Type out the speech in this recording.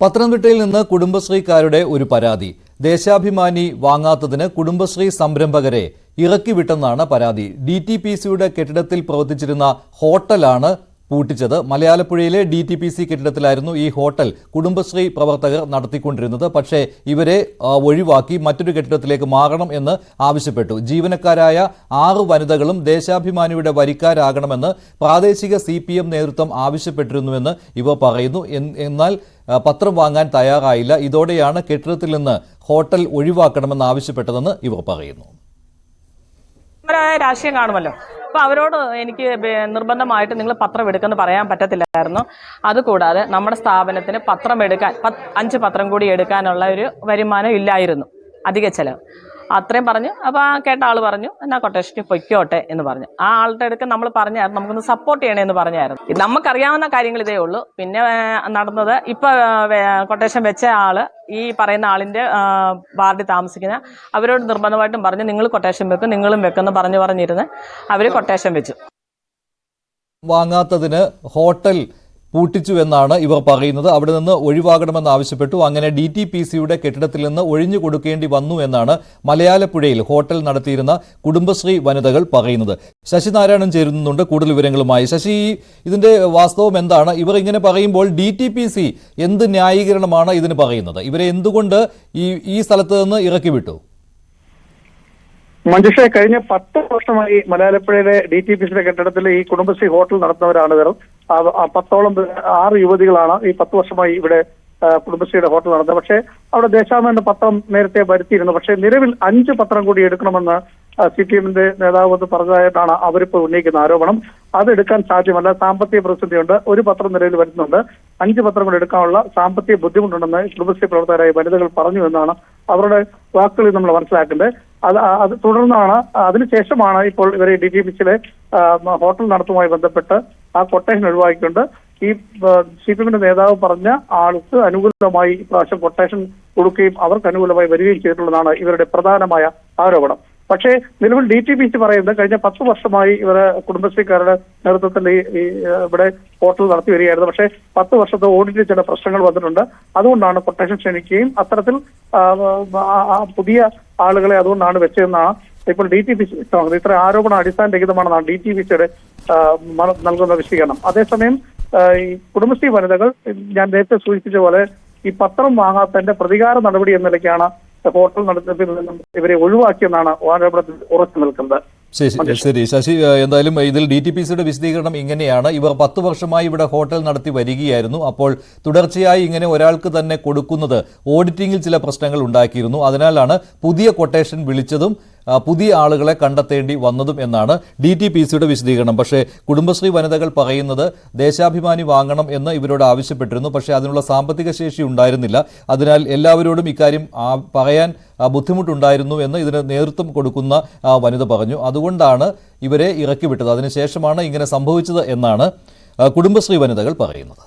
പത്തനംതിട്ടയിൽ നിന്ന് കുടുംബശ്രീക്കാരുടെ ഒരു പരാതി. ദേശാഭിമാനി വാങ്ങാത്തതിന് കുടുംബശ്രീ സംരംഭകരെ ഇറക്കിവിട്ടെന്നാണ് പരാതി. DTPCയുടെ കെട്ടിടത്തിൽ പ്രവർത്തിച്ചിരുന്ന ഹോട്ടലാണ് പൂട്ടിച്ചത്. മലയാലപ്പുഴയിലെ DTPC കെട്ടിടത്തിലായിരുന്നു ഈ ഹോട്ടൽ കുടുംബശ്രീ പ്രവർത്തകർ നടത്തിക്കൊണ്ടിരുന്നത്. പക്ഷേ ഇവരെ ഒഴിവാക്കി മറ്റൊരു കെട്ടിടത്തിലേക്ക് മാറണം എന്ന് ആവശ്യപ്പെട്ടു. ജീവനക്കാരായ 6 വനിതകളും ദേശാഭിമാനിയുടെ വരിക്കാരാകണമെന്ന് പ്രാദേശിക CPM നേതൃത്വം ആവശ്യപ്പെട്ടിരുന്നുവെന്ന് ഇവർ പറയുന്നു. എന്നാൽ പത്രം വാങ്ങാൻ തയ്യാറായില്ല. ഇതോടെയാണ് കെട്ടിടത്തിൽ നിന്ന് ഹോട്ടൽ ഒഴിവാക്കണമെന്ന് ആവശ്യപ്പെട്ടതെന്ന് ഇവർ പറയുന്നു. രാഷ്ട്രീയം കാണുമല്ലോ, അപ്പോൾ അവരോട് എനിക്ക് നിർബന്ധമായിട്ട് നിങ്ങൾ പത്രം എടുക്കുമെന്ന് പറയാൻ പറ്റത്തില്ലായിരുന്നു. അതുകൂടാതെ നമ്മുടെ സ്ഥാപനത്തിന് പത്രം എടുക്കാൻ 5 പത്രം കൂടി എടുക്കാനുള്ള ഒരു വരുമാനം ഇല്ലായിരുന്നു, അധിക ചെലവ്. അത്രയും പറഞ്ഞു. അപ്പോൾ ആ കേട്ട ആൾ പറഞ്ഞു എന്നാൽ കൊട്ടേഷന് പൊയ്ക്കോട്ടെ എന്ന് പറഞ്ഞു. ആ ആളുടെ അടുത്ത് നമ്മൾ പറഞ്ഞായിരുന്നു നമുക്കൊന്ന് സപ്പോർട്ട് ചെയ്യണമെന്ന് പറഞ്ഞായിരുന്നു. നമുക്കറിയാവുന്ന കാര്യങ്ങൾ ഇതേ ഉള്ളൂ. പിന്നെ നടന്നത് ഇപ്പോൾ കൊട്ടേഷൻ വെച്ച ആൾ ഈ പറയുന്ന ആളിൻ്റെ വാർഡിൽ താമസിക്കുന്ന അവരോട് നിർബന്ധമായിട്ടും പറഞ്ഞു നിങ്ങൾ കൊട്ടേഷൻ വെക്കും, നിങ്ങളും വെക്കുമെന്ന് പറഞ്ഞിരുന്ന് അവർ കൊട്ടേഷൻ വെച്ചു. വാങ്ങാത്തതിന് ഹോട്ടൽ പൂട്ടിച്ചു എന്നാണ് ഇവർ പറയുന്നത്. അവിടെ നിന്ന് ഒഴിവാകണമെന്ന് ആവശ്യപ്പെട്ടു. അങ്ങനെ DTPCയുടെ കെട്ടിടത്തിൽ നിന്ന് ഒഴിഞ്ഞു കൊടുക്കേണ്ടി വന്നു എന്നാണ് മലയാലപ്പുഴയിൽ ഹോട്ടൽ നടത്തിയിരുന്ന കുടുംബശ്രീ വനിതകൾ പറയുന്നത്. ശശിനാരായണൻ ചേരുന്നുണ്ട് കൂടുതൽ വിവരങ്ങളുമായി. ശശി, ഇതിന്റെ വാസ്തവം എന്താണ്? ഇവർ ഇങ്ങനെ പറയുമ്പോൾ DTPC എന്ത് ന്യായീകരണമാണ് ഇതിന് പറയുന്നത്? ഇവരെ എന്തുകൊണ്ട് ഈ സ്ഥലത്ത് നിന്ന് ഇറക്കി വിട്ടു? മഞ്ജുഷ, കഴിഞ്ഞ 10 വർഷമായി മലയാലപ്പുഴയിലെ DTPCയുടെ കെട്ടിടത്തിൽ ഈ കുടുംബശ്രീ ഹോട്ടൽ നടത്തുന്നവരാണ് ഇവർ. 10ഓളം 6 യുവതികളാണ് ഈ 10 വർഷമായി ഇവിടെ കുടുംബശ്രീയുടെ ഹോട്ടൽ നടത്തുന്നത്. പക്ഷേ അവിടെ ദേശാഭിമാനി പത്രം നേരത്തെ വരുത്തിയിരുന്നു. പക്ഷേ നിലവിൽ 5 പത്രം കൂടി എടുക്കണമെന്ന് CPMന്റെ നേതാവ് എന്ന് പറഞ്ഞതായിട്ടാണ് അവരിപ്പോൾ ഉന്നയിക്കുന്ന ആരോപണം. അതെടുക്കാൻ സാധ്യമല്ല, സാമ്പത്തിക പ്രതിസന്ധിയുണ്ട്. ഒരു പത്രം നിലവിൽ വരുന്നുണ്ട്, 5 പത്രം കൂടി എടുക്കാനുള്ള സാമ്പത്തിക ബുദ്ധിമുട്ടുണ്ടെന്ന് കുടുംബശ്രീ പ്രവർത്തകരായ വനിതകൾ പറഞ്ഞു എന്നാണ് അവരുടെ വാക്കുകളിൽ നമ്മൾ മനസ്സിലാക്കേണ്ടത്. അത് തുടർന്നാണ് അതിനുശേഷമാണ് ഇപ്പോൾ ഇവരെ DTPCയിലെ ഹോട്ടൽ നടത്തുമായി ബന്ധപ്പെട്ട് ആ കൊട്ടേഷൻ ഒഴിവാക്കിക്കൊണ്ട് ഈ CPMന്റെ നേതാവ് പറഞ്ഞ ആൾക്ക് അനുകൂലമായി ഇപ്രാവശ്യം കൊട്ടേഷൻ കൊടുക്കുകയും അവർക്ക് അനുകൂലമായി വരികയും ചെയ്തിട്ടുള്ളതാണ് ഇവരുടെ പ്രധാനമായ ആരോപണം. പക്ഷേ നിലവിൽ DTPC പറയുന്നത് കഴിഞ്ഞ 10 വർഷമായി ഇവരെ കുടുംബശ്രീക്കാരുടെ നേതൃത്വത്തിൽ ഇവിടെ ഹോട്ടൽ നടത്തി വരികയായിരുന്നു. പക്ഷേ 10 വർഷത്തെ ഓഡിറ്റിൽ ചില പ്രശ്നങ്ങൾ വന്നിട്ടുണ്ട്. അതുകൊണ്ടാണ് കൊട്ടേഷൻ ക്ഷണിക്കുകയും അത്തരത്തിൽ പുതിയ ആളുകളെ അതുകൊണ്ടാണ് വെച്ചതെന്നാണ് ഇപ്പോൾ DTPC ഇത്ര ആരോപണം അടിസ്ഥാനരഹിതമാണെന്നാണ് DTPCയുടെ നൽകുന്ന വിശദീകരണം. അതേസമയം ഈ കുടുംബശ്രീ വനിതകൾ ഞാൻ നേരത്തെ സൂചിപ്പിച്ച പോലെ ഈ പത്രം വാങ്ങാത്തതിന്റെ പ്രതികാര നടപടി എന്ന നിലയ്ക്കാണ് ഹോട്ടൽ നടത്തിപ്പിൽ നിന്നും ഇവരെ ഒഴിവാക്കിയെന്നാണ് ആരോപണത്തിൽ ഉറച്ചു നിൽക്കുന്നത്. ശരി ശശി, എന്തായാലും ഇതിൽ DTPCയുടെ വിശദീകരണം ഇങ്ങനെയാണ്. ഇവർ 10 വർഷമായി ഇവിടെ ഹോട്ടൽ നടത്തി വരികയായിരുന്നു. അപ്പോൾ തുടർച്ചയായി ഇങ്ങനെ ഒരാൾക്ക് തന്നെ കൊടുക്കുന്നത് ഓഡിറ്റിംഗിൽ ചില പ്രശ്നങ്ങൾ ഉണ്ടാക്കിയിരുന്നു. അതിനാലാണ് പുതിയ കൊട്ടേഷൻ വിളിച്ചതും പുതിയ ആളുകളെ കണ്ടെത്തേണ്ടി വന്നതും എന്നാണ് DTPCയുടെ വിശദീകരണം. പക്ഷേ കുടുംബശ്രീ വനിതകൾ പറയുന്നത് ദേശാഭിമാനി വാങ്ങണം എന്ന് ഇവരോട് ആവശ്യപ്പെട്ടിരുന്നു. പക്ഷേ അതിനുള്ള സാമ്പത്തിക ശേഷി ഉണ്ടായിരുന്നില്ല. അതിനാൽ എല്ലാവരോടും ഇക്കാര്യം പറയാൻ ബുദ്ധിമുട്ടുണ്ടായിരുന്നു എന്ന് ഇതിന് നേതൃത്വം കൊടുക്കുന്ന വനിത പറഞ്ഞു. അതുകൊണ്ടാണ് ഇവരെ ഇറക്കിവിട്ടത്. അതിനുശേഷമാണ് ഇങ്ങനെ സംഭവിച്ചത് എന്നാണ് കുടുംബശ്രീ വനിതകൾ പറയുന്നത്.